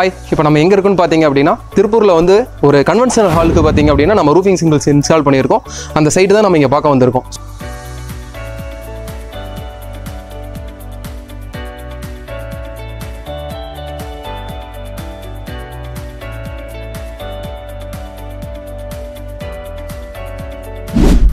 Hi, இப்போ நம்ம எங்கே இருக்குன்னு பார்த்தீங்க அப்படின்னா திருப்பூரில் வந்து ஒரு கன்வென்ஷனல் ஹாலுக்கு பார்த்தீங்க அப்படின்னா நம்ம ரூஃபிங் சிங்கிள்ஸ் இன்ஸ்டால் பண்ணியிருக்கோம். அந்த சைட்டு தான் நம்ம இங்கே பார்க்க வந்திருக்கோம்.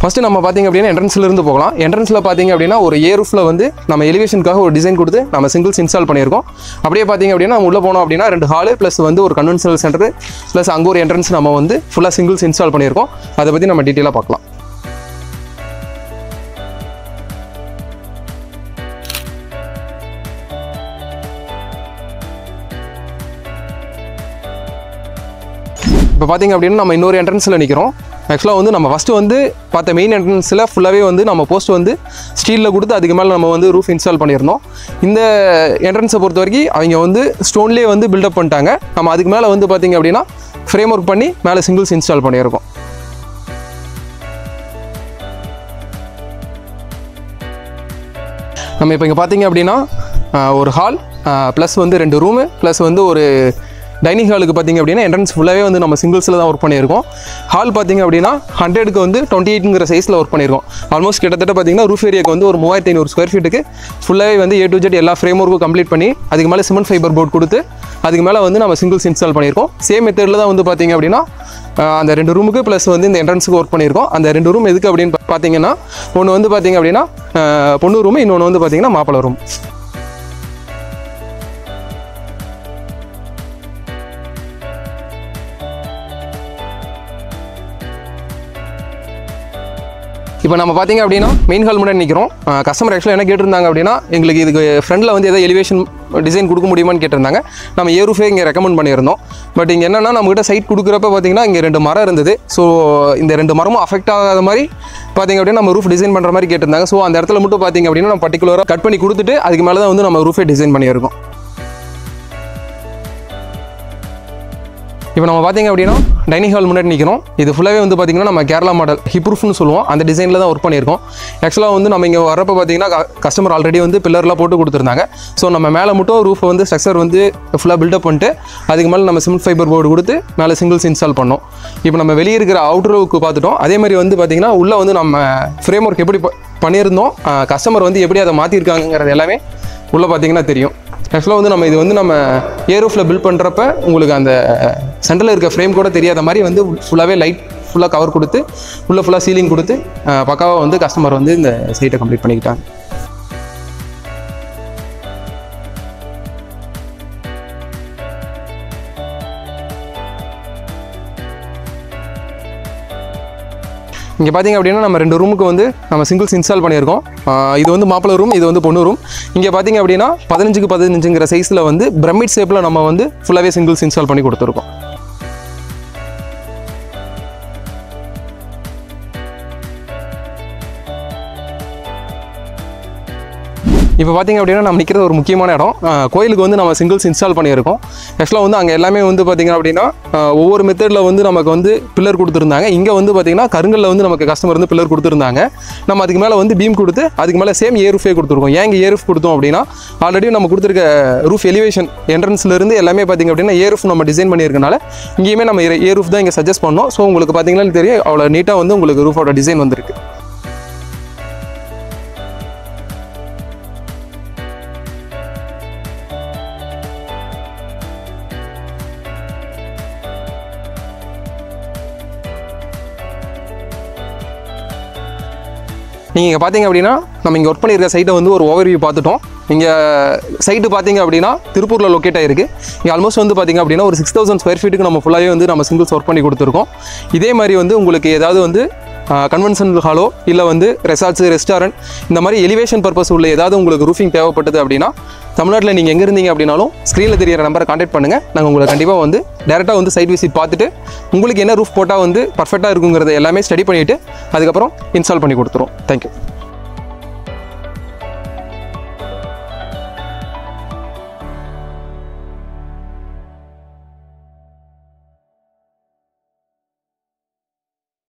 ஃபஸ்ட்டு நம்ம பார்த்திங்க அப்படின்னா என்ட்ரன்ஸ்லேருந்து போகலாம். என்ட்ரன்ஸில் பார்த்திங்க அப்படின்னா ஒரு ஏ ரூஃபில் வந்து நம்ம எலிவேஷனுக்காக ஒரு டிசைன் கொடுத்து நம்ம சிங்கிள்ஸ் இன்ஸ்டால் பண்ணியிருக்கோம். அப்படியே பார்த்திங்க அப்படின்னா நம்ம உள்ளே போனோம் அப்படின்னா 2 ஹாலு ப்ளஸ் வந்து ஒரு கன்வென்ஷனல் சென்டர் ப்ளஸ் அங்கே ஒரு என்ட்ரன்ஸ் நம்ம வந்து ஃபுல்லாக சிங்கிள்ஸ் இன்ஸ்டால் பண்ணியிருக்கோம். அதை பற்றி நம்ம டீட்டெயிலாக பார்க்கலாம். இப்போ பார்த்திங்க அப்படின்னா நம்ம இன்னொரு என்ட்ரன்ஸில் நிற்கிறோம். ஆக்சுவலாக வந்து நம்ம ஃபஸ்ட்டு வந்து பார்த்த மெயின் என்ட்ரன்ஸில் ஃபுல்லாகவே வந்து நம்ம போஸ்ட் வந்து ஸ்டீலில் கொடுத்து அதுக்கு மேலே நம்ம வந்து ரூஃப் இன்ஸ்டால் பண்ணியிருந்தோம். இந்த என்ட்ரன்ஸை பொறுத்த வரைக்கும் அவங்க வந்து ஸ்டோன்லேயே வந்து பில்டப் பண்ணிட்டாங்க. நம்ம அதுக்கு மேலே வந்து பார்த்திங்க அப்படின்னா ஃப்ரேம் ஒர்க் பண்ணி மேலே சிங்கிள்ஸ் இன்ஸ்டால் பண்ணியிருக்கோம். நம்ம இப்போ இங்கே பார்த்திங்க அப்படின்னா ஒரு ஹால் ப்ளஸ் வந்து 2 ரூமு ப்ளஸ் வந்து ஒரு டைனிங் ஹாலுக்கு பார்த்திங்க அப்படின்னா என்ட்ரன்ஸ் ஃபுல்லாகவே வந்து நம்ம சிங்கிள்ஸில் தான் ஒர்க் பண்ணியிருக்கோம். ஹால் பார்த்திங்க அப்படின்னா 100க்கு வந்து 28ங்கிற சைஸில் ஒர்க் பண்ணியிருக்கோம். ஆல்மோஸ்ட் கிட்டத்தட்ட பார்த்திங்கன்னா ரூஃப் ஏரியாவுக்கு வந்து ஒரு 3500 ஸ்கொயர் ஃபீட்டுக்கு ஃபுல்லாகவே வந்து A to Z எல்லா ஃப்ரேம் ஒர்க்கும் கம்ப்ளீட் பண்ணி அதுக்கு மேலே சிமெண்ட் ஃபைபர் போர்ட் கொடுத்து அதுக்கு மேலே வந்து நம்ம சிங்கிள்ஸ் இன்ஸ்டால் பண்ணியிருக்கோம். சேம் மெத்தடில் தான் வந்து பார்த்திங்க அப்படின்னா அந்த 2 ரூமுக்கு ப்ளஸ் வந்து இந்த என்ட்ரன்ஸுக்கு ஒர்க் பண்ணியிருக்கோம். அந்த 2 ரூம் எதுக்கு அப்படின்னு பார்த்தீங்கன்னா ஒன்று வந்து பார்த்திங்க அப்படின்னா பொண்ணு ரூமு, இன்னொன்று வந்து பார்த்திங்கன்னா மாப்பிள்ளை ரூம். இப்போ நம்ம பார்த்திங்க அப்படின்னா மெயின் ஹால் முன்னாடி நிற்கிறோம். கஸ்டமர் ஆக்சுவலாக என்ன கேட்டிருந்தாங்க அப்படின்னா எங்களுக்கு இதுக்கு ஃப்ரண்டில் வந்து எதாவது எலிவேஷன் டிசைன் கொடுக்க முடியுமான்னு கேட்டிருந்தாங்க. நம்ம ஏ ரூஃபே இங்கே ரெக்கமெண்ட் பண்ணியிருந்தோம். பட் இங்கே என்னென்னா நம்மகிட்ட சைட் கொடுக்குறப்ப பார்த்திங்கன்னா இங்கே 2 மரம் இருந்தது. ஸோ இந்த 2 மரமும் அஃபெக்ட் ஆகாத மாதிரி பார்த்திங்க அப்படின்னா நம்ம ரூஃப் டிசைன் பண்ணுற மாதிரி கேட்டிருந்தாங்க. ஸோ அந்த இடத்துல மட்டும் பார்த்திங்க அப்படின்னா நம்ம பர்டிகுலராக கட் பண்ணி கொடுத்துட்டு அதுக்கு மேலே தான் வந்து நம்ம ரூஃபே டிசைன் பண்ணியிருக்கோம். இப்போ நம்ம பார்த்திங்க அப்படின்னா டைனிங் ஹால் முன்னாடி நிற்கிறோம். இது ஃபுல்லாகவே வந்து பார்த்திங்கன்னா நம்ம கேரளா மாடல் ஹிப் ரூஃப்னு சொல்லுவோம். அந்த டிசைனில் தான் ஒர்க் பண்ணியிருக்கோம். ஆக்சுவலாக வந்து நம்ம இங்கே வரப்போ பார்த்திங்கன்னா கஸ்டமர் ஆல்ரெடி வந்து பில்லர்லாம் போட்டு கொடுத்துருந்தாங்க. ஸோ நம்ம மேலே மட்டும் ரூஃபை வந்து ஸ்ட்ரக்சர் வந்து ஃபுல்லாக பில்டப் பண்ணிட்டு அதுக்கு மேலே நம்ம சிமெண்ட் ஃபைபர் போர்டு கொடுத்து மேலே சிங்கிள்ஸ் இன்ஸ்டால் பண்ணோம். இப்போ நம்ம வெளியே இருக்கிற அவுட்டருக்கு பார்த்துட்டோம். அதே மாதிரி வந்து பார்த்திங்கன்னா உள்ளே வந்து நம்ம ஃப்ரேம் ஒர்க் எப்படி பண்ணியிருந்தோம், கஸ்டமர் வந்து எப்படி அதை மாற்றிருக்காங்கிறது எல்லாமே உள்ளே பார்த்திங்கன்னா தெரியும். ஆக்சுவலாக வந்து இது வந்து நம்ம ஏ ரூஃபில் பில்ட் பண்ணுறப்ப உங்களுக்கு அந்த சென்டரில் இருக்க ஃப்ரேம் கூட தெரியாத மாதிரி வந்து ஃபுல்லாகவே லைட் ஃபுல்லாக கவர் கொடுத்து உள்ளே ஃபுல்லாக சீலிங் கொடுத்து பக்காவாக வந்து கஸ்டமர் வந்து இந்த சைட்டை கம்ப்ளீட் பண்ணிக்கிட்டாங்க. இங்கே பார்த்திங்க அப்படின்னா நம்ம 2 ரூமுக்கு வந்து நம்ம சிங்கிள்ஸ் இன்ஸ்டால் பண்ணியிருக்கோம். இது வந்து மாப்பிள்ளை ரூம், இது வந்து பொண்ணு ரூம். இங்கே பார்த்திங்க அப்படின்னா 15க்கு 15ங்கிற சைஸில் வந்து பிரமிட் ஷேப்பில் நம்ம வந்து ஃபுல்லாகவே சிங்கிள்ஸ் இன்ஸ்டால் பண்ணி கொடுத்துருக்கோம். இப்போ பார்த்திங்க அப்படின்னா நம்ம நிற்கிறது ஒரு முக்கியமான இடம். கோயிலுக்கு வந்து நம்ம சிங்கிள்ஸ் இன்ஸ்டால் பண்ணியிருக்கோம். ஆக்சுவலாக வந்து அங்கே எல்லாமே வந்து பார்த்திங்க அப்படின்னா ஒவ்வொரு மெத்தடில் வந்து நமக்கு வந்து பில்லர் கொடுத்துருந்தாங்க. இங்கே வந்து பார்த்திங்கன்னா கருங்கல்ல வந்து நமக்கு கஸ்டமர் வந்து பில்லர் கொடுத்துருந்தாங்க. நம்ம அதுக்கு மேலே வந்து பீம் கொடுத்து அதுக்கு மேலே சேம் ஏ ரூஃபே கொடுத்துருக்கோம். ஏன் இங்கே ஏ ரூஃப் கொடுத்தோம் அப்படின்னா ஆல்ரெடி நம்ம கொடுத்துருக்க ரூஃப் எலிவேஷன் என்ட்ரன்ஸ்லேருந்து எல்லாமே பார்த்திங்க அப்படின்னா ஏ ரூஃப் நம்ம டிசைன் பண்ணியிருக்கனால இங்கேயுமே நம்ம ஏ ரூஃப் தான் இங்கே சஜஸ்ட் பண்ணோம். ஸோ உங்களுக்கு பார்த்திங்கன்னா தெரியும் அவ்வளோ நீட்டாக வந்து உங்களுக்கு ரூஃபோட டிசைன் வந்திருக்கு. நீங்கள் இங்கே பார்த்திங்க அப்படின்னா நம்ம இங்கே ஒர்க் பண்ணியிருக்க சைட்டை வந்து ஒரு ஓவர்வியூ பார்த்துட்டோம். இங்கே சைட்டு பார்த்திங்க அப்படின்னா திருப்பூரில் லொக்கேட் ஆகிருக்கு. இங்கே ஆல்மோஸ்ட் வந்து பார்த்திங்க அப்படின்னா ஒரு 6000 ஸ்கொயர் ஃபீட்டுக்கு நம்ம ஃபுல்லாகவே வந்து நம்ம சிங்கிள்ஸ் ஒர்க் பண்ணி கொடுத்துருக்கோம். இதே மாதிரி வந்து உங்களுக்கு ஏதாவது வந்து கன்வென்ஷனல் ஹாலோ இல்லை வந்து ரெசார்ட்ஸு ரெஸ்டாரண்ட் இந்த மாதிரி எலிவேஷன் பர்பஸ் உள்ள ஏதாவது உங்களுக்கு ரூஃபிங் தேவைப்பட்டது அப்படின்னா தமிழ்நாட்டில் நீங்கள் எங்கே இருந்தீங்க அப்படின்னாலும் ஸ்க்ரீனில் தெரியிற நம்பரை கான்டாக்ட் பண்ணுங்கள். நாங்கள் உங்களை கண்டிப்பாக வந்து டேரெக்டாக வந்து சைட் விசிட் பார்த்துட்டு உங்களுக்கு என்ன ரூஃப் போட்டால் வந்து பர்ஃபெக்டாக இருக்குங்கிறத எல்லாமே ஸ்டடி பண்ணிவிட்டு அதுக்கப்புறம் இன்ஸ்டால் பண்ணி கொடுத்துருவோம். தேங்க்யூ.